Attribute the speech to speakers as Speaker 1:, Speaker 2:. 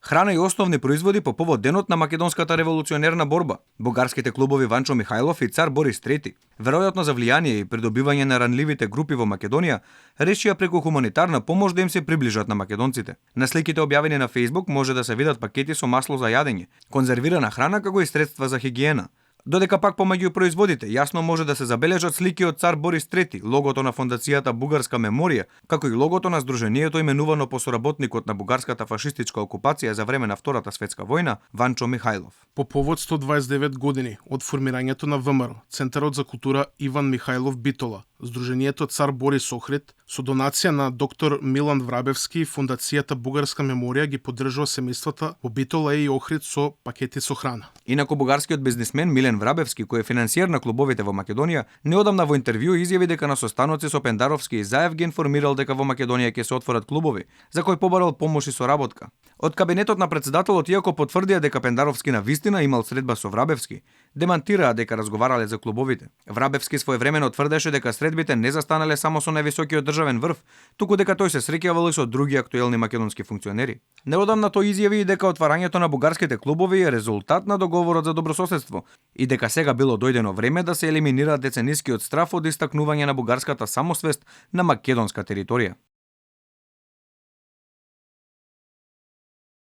Speaker 1: Храна и основни производи по повод денот на македонската револуционерна борба. Бугарските клубови Ванчо Михајлов и цар Борис III, веројатно за влијание и придобивање на ранливите групи во Македонија, решија преку хуманитарна помош да им се приближат на македонците. На сликите објавени на Facebook може да се видат пакети со масло за јадење, конзервирана храна како и средства за хигиена. Додека пак помеѓу производите, јасно може да се забележат слики од цар Борис III, логото на фондацијата Бугарска меморија, како и логото на здруженијето именувано по соработникот на бугарската фашистичка окупација за време на Втората светска војна, Ванчо Михајлов.
Speaker 2: По повод 129 години од формирањето на ВМРО, Центарот за култура Иван Михајлов Битола, Здруженијето Цар Борис Охрид, со донација на доктор Милан Врабевски и фондацијата Бугарска меморија ги поддржува семејствата во Битола и Охрид со пакети со храна.
Speaker 1: Инаку бугарскиот бизнисмен Милен Врабевски, кој е финансиер на клубовите во Македонија, неодамна во интервју изјави дека на состаноци со Пендаровски и Заев ги информирал дека во Македонија ќе се отворат клубови, за кој побарал помош и соработка. Од кабинетот на претседателот, иако потврдија дека Пендаровски на вистина имал средба со Врабевски, демантираа дека разговарале за клубовите. Врабевски своевремено тврдеше дека средбите не застанале само со највисокиот државен врв, туку дека тој се среќавал и со други актуелни македонски функционери. Неодамна тој изјави и дека отварањето на бугарските клубови е резултат на договорот за добрососедство и дека сега било дојдено време да се елиминира деценискиот страф од истакнување на бугарската самосвест на македонска територија.